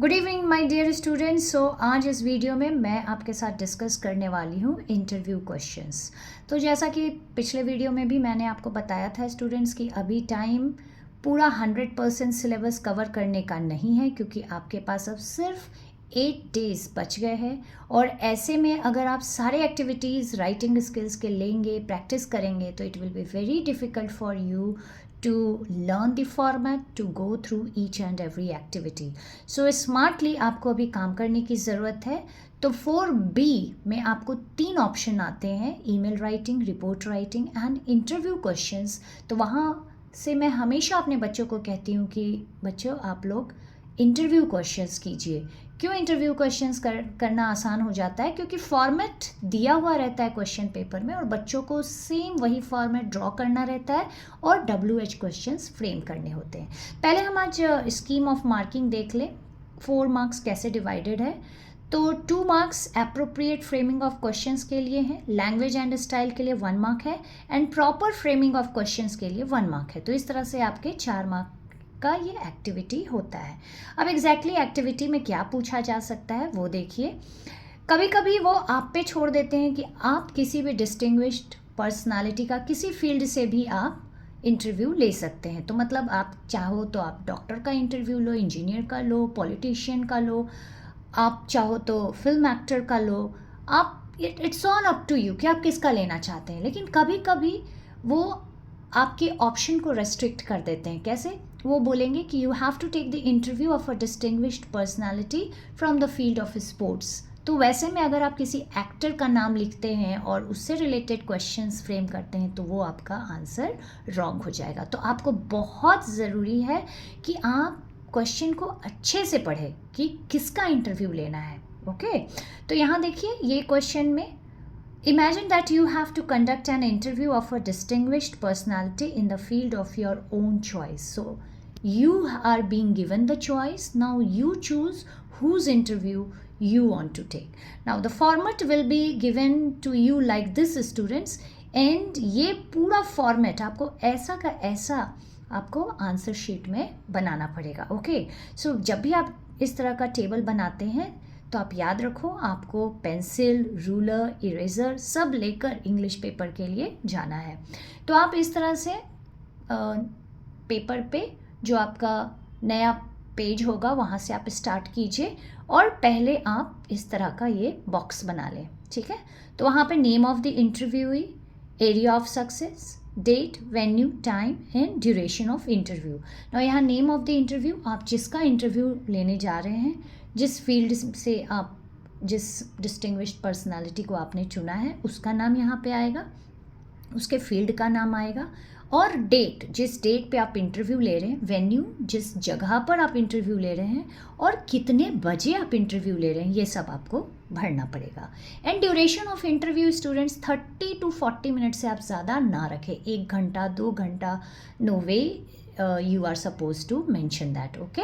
Good evening my dear students. So आज इस video में मैं आपके साथ डिस्कस करने वाली हूँ इंटरव्यू क्वेश्चंस। तो जैसा कि पिछले वीडियो में भी मैंने आपको बताया था स्टूडेंट्स कि अभी टाइम पूरा 100% सिलेबस कवर करने का नहीं है, क्योंकि आपके पास अब सिर्फ 8 डेज बच गए हैं। और ऐसे में अगर आप सारे एक्टिविटीज़ राइटिंग स्किल्स के लेंगे, प्रैक्टिस करेंगे, तो it will be very difficult for you to learn the format, to go through each and every activity. So smartly आपको अभी काम करने की ज़रूरत है। तो 4B में आपको 3 ऑप्शन आते हैं, email writing, report writing and interview questions. तो वहाँ से मैं हमेशा अपने बच्चों को कहती हूँ कि बच्चों आप लोग इंटरव्यू क्वेश्चंस कीजिए। क्यों इंटरव्यू क्वेश्चंस करना आसान हो जाता है? क्योंकि फॉर्मेट दिया हुआ रहता है क्वेश्चन पेपर में और बच्चों को सेम वही फॉर्मेट ड्रॉ करना रहता है और WH क्वेश्चंस फ्रेम करने होते हैं। पहले हम आज स्कीम ऑफ मार्किंग देख लें, 4 मार्क्स कैसे डिवाइडेड है। तो 2 marks appropriate framing of questions के लिए है, लैंग्वेज एंड स्टाइल के लिए 1 मार्क है and proper framing of questions के लिए 1 मार्क है। तो इस तरह से आपके 4 मार्क का ये एक्टिविटी होता है। अब एग्जैक्टली एक्टिविटी में क्या पूछा जा सकता है वो देखिए। कभी कभी वो आप पे छोड़ देते हैं कि आप किसी भी डिस्टिंग्विश्ड पर्सनालिटी का किसी फील्ड से भी आप इंटरव्यू ले सकते हैं। तो मतलब आप चाहो तो आप डॉक्टर का इंटरव्यू लो, इंजीनियर का लो, पॉलिटिशियन का लो, आप चाहो तो फिल्म एक्टर का लो, आप it's on up to you कि आप किसका लेना चाहते हैं। लेकिन कभी कभी वो आपके ऑप्शन को रेस्ट्रिक्ट कर देते हैं। कैसे? वो बोलेंगे कि you have to take the interview of a distinguished personality from the field of sports. तो वैसे में अगर आप किसी एक्टर का नाम लिखते हैं और उससे रिलेटेड क्वेश्चंस फ्रेम करते हैं तो वो आपका आंसर रॉन्ग हो जाएगा। तो आपको बहुत ज़रूरी है कि आप क्वेश्चन को अच्छे से पढ़ें कि किसका इंटरव्यू लेना है। ओके, तो यहाँ देखिए ये क्वेश्चन में Imagine that you have to conduct an interview of a distinguished personality in the field of your own choice. So, you are being given the choice. Now, you choose whose interview you want to take. Now, the format will be given to you like this, students. And ये पूरा format आपको ऐसा का ऐसा आपको answer sheet में बनाना पड़ेगा। Okay, सो जब भी आप इस तरह का टेबल बनाते हैं तो आप याद रखो आपको पेंसिल, रूलर, इरेजर सब लेकर इंग्लिश पेपर के लिए जाना है। तो आप इस तरह से पेपर पे जो आपका नया पेज होगा वहाँ से आप स्टार्ट कीजिए और पहले आप इस तरह का ये बॉक्स बना लें। ठीक है, तो वहाँ पे name of the interviewee, area of success, date, venue, time and duration of interview. ना यहाँ नेम ऑफ द इंटरव्यू, आप जिसका इंटरव्यू लेने जा रहे हैं, जिस फील्ड से आप जिस डिस्टिंग्विश्ड पर्सनालिटी को आपने चुना है उसका नाम यहाँ पे आएगा, उसके फील्ड का नाम आएगा और डेट, जिस डेट पे आप इंटरव्यू ले रहे हैं, वेन्यू, जिस जगह पर आप इंटरव्यू ले रहे हैं और कितने बजे आप इंटरव्यू ले रहे हैं, ये सब आपको भरना पड़ेगा। And duration of interview students 30 to 40 minute से आप ज़्यादा ना रखें, 1 घंटा 2 घंटा, no way you are suppose to mention that. Okay,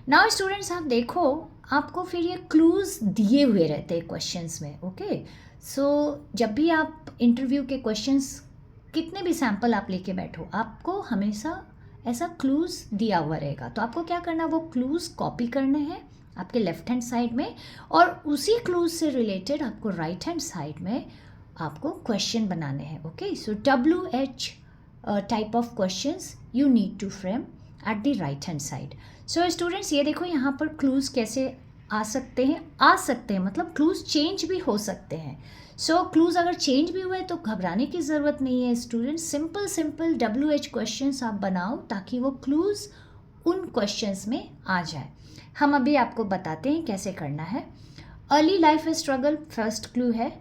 now students आप देखो आपको फिर ये क्लूज दिए हुए रहते हैं क्वेश्चंस में। ओके, सो जब भी आप इंटरव्यू के क्वेश्चंस कितने भी सैंपल आप लेके बैठो, आपको हमेशा ऐसा क्लूज दिया हुआ रहेगा। तो आपको क्या करना, वो क्लूज कॉपी करने हैं आपके लेफ्ट हैंड साइड में और उसी क्लूज से रिलेटेड आपको राइट हैंड साइड में आपको क्वेश्चन बनाने हैं। Okay, so WH type of questions you need to frame at the right hand side. So students ये देखो यहाँ पर क्लूज कैसे आ सकते हैं मतलब क्लूज चेंज भी हो सकते हैं। सो क्लूज अगर चेंज भी हुए तो घबराने की ज़रूरत नहीं है स्टूडेंट्स, सिंपल WH क्वेश्चंस आप बनाओ ताकि वो क्लूज उन क्वेश्चंस में आ जाए। हम अभी आपको बताते हैं कैसे करना है। Early life struggle first clue है।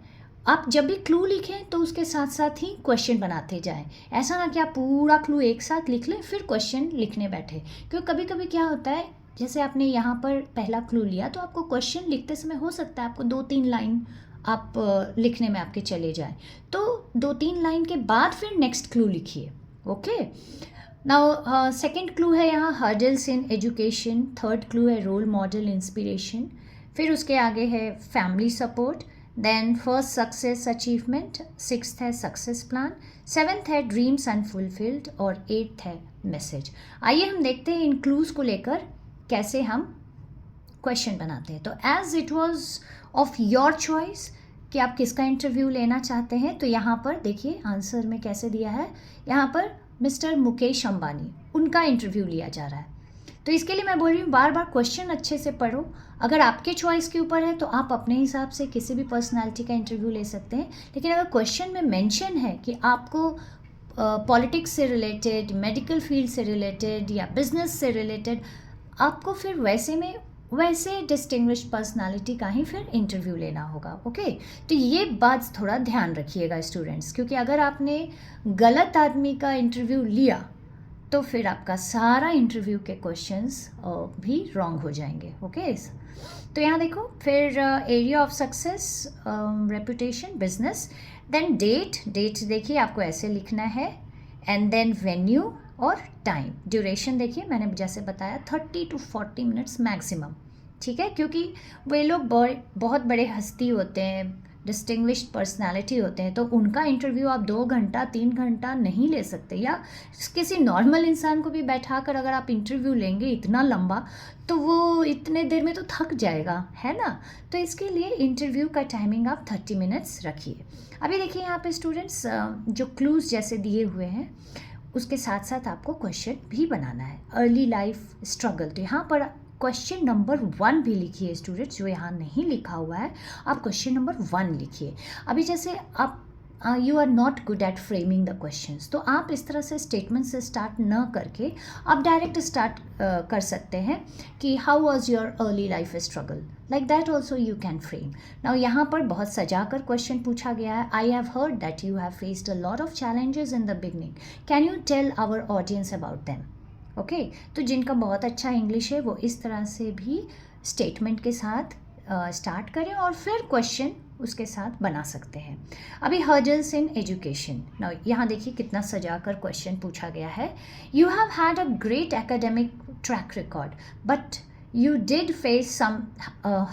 आप जब भी क्लू लिखें तो उसके साथ साथ ही क्वेश्चन बनाते जाएं। ऐसा ना कि आप पूरा क्लू एक साथ लिख लें फिर क्वेश्चन लिखने बैठे, क्योंकि कभी कभी क्या होता है, जैसे आपने यहाँ पर पहला क्लू लिया तो आपको क्वेश्चन लिखते समय हो सकता है आपको 2-3 लाइन आप लिखने में आपके चले जाएं, तो 2-3 लाइन के बाद फिर नेक्स्ट क्लू लिखिए। ओके, नाउ सेकंड क्लू है यहाँ hurdles in education, third clue है रोल मॉडल इंस्पिरेशन, फिर उसके आगे है family support, then first success achievement, 6th है सक्सेस प्लान, 7th है ड्रीम्स अनफुलफिल्ड और 8th है मैसेज। आइए हम देखते हैं इन क्लूज़ को लेकर कैसे हम क्वेश्चन बनाते हैं। तो as it was of your choice कि आप किसका इंटरव्यू लेना चाहते हैं, तो यहाँ पर देखिए आंसर में कैसे दिया है, यहाँ पर मिस्टर मुकेश अंबानी, उनका इंटरव्यू लिया जा रहा है। तो इसके लिए मैं बोल रही हूँ बार बार क्वेश्चन अच्छे से पढ़ो। अगर आपके चॉइस के ऊपर है तो आप अपने हिसाब से किसी भी पर्सनालिटी का इंटरव्यू ले सकते हैं, लेकिन अगर क्वेश्चन में मेंशन है कि आपको पॉलिटिक्स से रिलेटेड, मेडिकल फील्ड से रिलेटेड या बिजनेस से रिलेटेड, आपको फिर वैसे डिस्टिंग्विश्ड पर्सनालिटी का ही फिर इंटरव्यू लेना होगा। ओके, तो ये बात थोड़ा ध्यान रखिएगा स्टूडेंट्स, क्योंकि अगर आपने गलत आदमी का इंटरव्यू लिया तो फिर आपका सारा इंटरव्यू के क्वेश्चंस भी रॉन्ग हो जाएंगे। ओके, तो यहाँ देखो फिर area of success, reputation, business, then date देखिए आपको ऐसे लिखना है, एंड देन वेन्यू और टाइम। ड्यूरेशन देखिए मैंने जैसे बताया 30 to 40 मिनट्स मैक्सिमम, ठीक है, क्योंकि वे लोग बहुत बड़े हस्ती होते हैं, डिस्टिंग्विश्ड पर्सनालिटी होते हैं, तो उनका इंटरव्यू आप 2 घंटा 3 घंटा नहीं ले सकते, या किसी नॉर्मल इंसान को भी बैठा कर अगर आप इंटरव्यू लेंगे इतना लंबा, तो वो इतने देर में तो थक जाएगा, है ना। तो इसके लिए इंटरव्यू का टाइमिंग आप 30 मिनट्स रखिए। अभी देखिए यहाँ पे स्टूडेंट्स जो क्लूज जैसे दिए हुए हैं उसके साथ साथ आपको क्वेश्चन भी बनाना है। अर्ली लाइफ स्ट्रगल, तो यहाँ पर क्वेश्चन नंबर 1 भी लिखिए स्टूडेंट्स, जो यहाँ नहीं लिखा हुआ है आप क्वेश्चन नंबर 1 लिखिए। अभी जैसे आप you are not good at framing the questions, तो आप इस तरह से स्टेटमेंट से स्टार्ट न करके आप डायरेक्ट स्टार्ट कर सकते हैं कि how was your early life struggle, like that also you can frame. Now यहाँ पर बहुत सजा कर क्वेश्चन पूछा गया है, I have heard that you have faced a lot of challenges in the beginning, can you tell our audience about them. Okay, तो जिनका बहुत अच्छा इंग्लिश है वो इस तरह से भी स्टेटमेंट के साथ स्टार्ट करें और फिर क्वेश्चन उसके साथ बना सकते हैं। अभी हर्डल्स इन एजुकेशन, नाउ यहाँ देखिए कितना सजा कर क्वेश्चन पूछा गया है, you have had a great academic track record but you did face some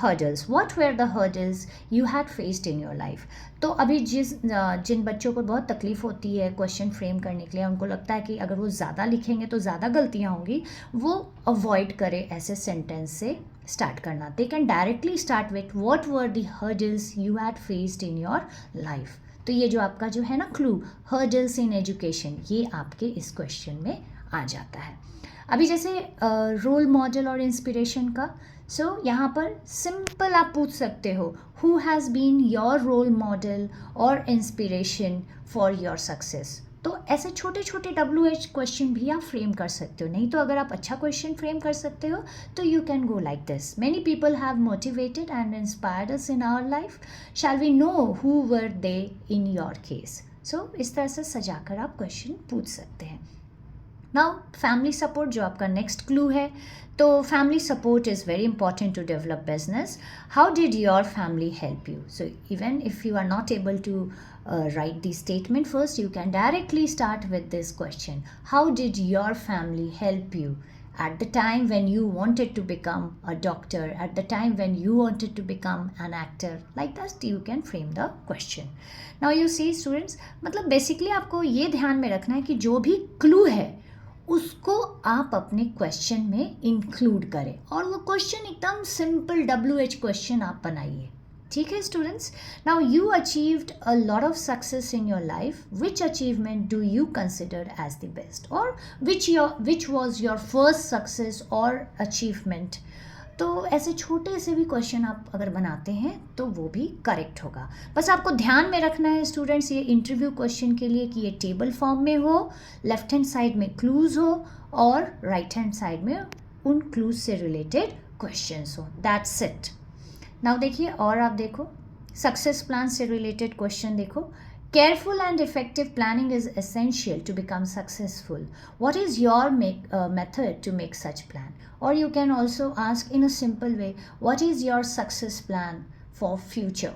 hurdles. What were the hurdles you had faced in your life? तो अभी जिन बच्चों को बहुत तकलीफ होती है क्वेश्चन फ्रेम करने के लिए, उनको लगता है कि अगर वो ज़्यादा लिखेंगे तो ज़्यादा गलतियाँ होंगी, वो अवॉइड करें ऐसे सेंटेंस से स्टार्ट करना। They can directly start with what were the hurdles you had faced in your life. तो ये जो आपका जो है ना क्लू, हर्डल्स इन एजुकेशन, ये आपके इस क्वेश्चन में आ जाता है। अभी जैसे रोल मॉडल और इंस्पिरेशन का, सो यहाँ पर सिंपल आप पूछ सकते हो, who has been your role model और इंस्पिरेशन फॉर योर सक्सेस। तो ऐसे छोटे छोटे WH क्वेश्चन भी आप फ्रेम कर सकते हो। नहीं तो अगर आप अच्छा क्वेश्चन फ्रेम कर सकते हो तो you can go like this, many people have motivated and inspired us in our life, shall we know who were they in your case. So इस तरह से सजा कर आप क्वेश्चन पूछ सकते हैं। नाउ फैमिली सपोर्ट, जो आपका नेक्स्ट क्लू है, तो family support is very important to develop business. How did your family help you? So even if you are not able to write the statement first, you can directly start with this question. How did your family help you at the time when you wanted to become a doctor, at the time when you wanted to become an actor? Like that you can frame the question. Now you see students, मतलब basically आपको ये ध्यान में रखना है कि जो भी क्लू है उसको आप अपने क्वेश्चन में इंक्लूड करें, और वो क्वेश्चन एकदम सिंपल WH क्वेश्चन आप बनाइए। ठीक है students, now you achieved a lot of success in your life, which achievement do you consider as the best, और which was your first success और अचीवमेंट। तो ऐसे छोटे से भी क्वेश्चन आप अगर बनाते हैं तो वो भी करेक्ट होगा। बस आपको ध्यान में रखना है स्टूडेंट्स ये इंटरव्यू क्वेश्चन के लिए कि ये टेबल फॉर्म में हो, लेफ्ट हैंड साइड में क्लूज हो और राइट हैंड साइड में उन क्लूज से रिलेटेड क्वेश्चंस हो। That's it. नाउ देखिए, और आप देखो सक्सेस प्लान से रिलेटेड क्वेश्चन देखो, careful and effective planning is essential to become successful. What is your method to make such plan? Or you can also ask in a simple way, what is your success plan for future?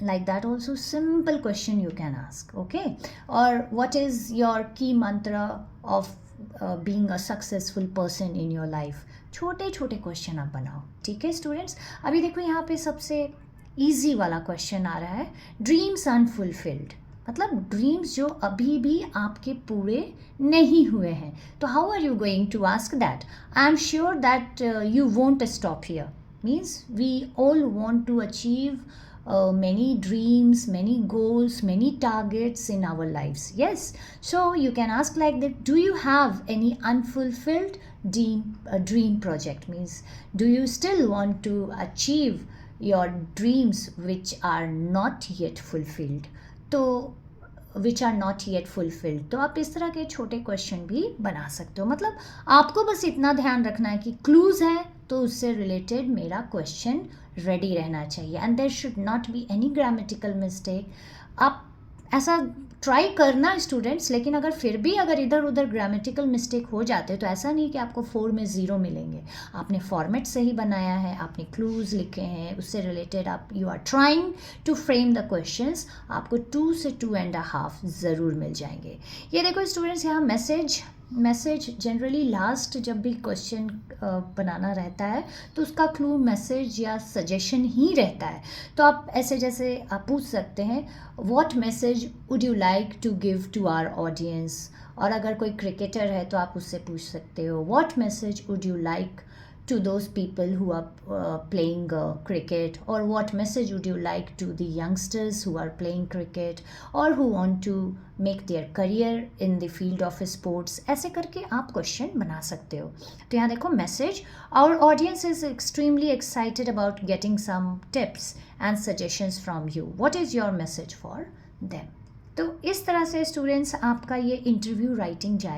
Like that also simple question you can ask, okay? Or what is your key mantra of being a successful person in your life? छोटे छोटे question आप बनाओ। ठीक है students, अभी देखो यहाँ पे सबसे ईजी वाला क्वेश्चन आ रहा है, ड्रीम्स अनफुलफिल्ड, मतलब ड्रीम्स जो अभी भी आपके पूरे नहीं हुए हैं. तो how are you going to ask that? I am sure that you won't stop here. Means we all want to achieve many dreams, many goals, many targets in our lives. Yes, so you can ask like that, do you have any unfulfilled dream project? Means do you still want to achieve your dreams which are not yet fulfilled? तो which are not yet fulfilled. तो आप इस तरह के छोटे question भी बना सकते हो. मतलब आपको बस इतना ध्यान रखना है कि क्लूज है तो उससे रिलेटेड मेरा क्वेश्चन रेडी रहना चाहिए, and there should not be any grammatical mistake. आप ऐसा ट्राई करना स्टूडेंट्स, लेकिन अगर इधर उधर ग्रामेटिकल मिस्टेक हो जाते तो ऐसा नहीं कि आपको 4 में 0 मिलेंगे. आपने फॉर्मेट सही बनाया है, आपने क्लूज लिखे हैं, उससे रिलेटेड आप you are trying to frame the questions, आपको 2 से 2.5 ज़रूर मिल जाएंगे. ये देखो स्टूडेंट्स, यहाँ मैसेज जनरली लास्ट जब भी क्वेश्चन बनाना रहता है तो उसका क्लू मैसेज या सजेशन ही रहता है. तो आप ऐसे जैसे आप पूछ सकते हैं, what message would you like to give to our audience. और अगर कोई क्रिकेटर है तो आप उससे पूछ सकते हो, what message would you like to those people who are playing cricket, or what message would you like to the youngsters who are playing cricket or who want to make their career in the field of sports. ऐसे करके आप question बना सकते हो. तो यहाँ देखो message, our audience is extremely excited about getting some tips and suggestions from you. What is your message for them? तो इस तरह से स्टूडेंट्स आपका ये इंटरव्यू राइटिंग जाए.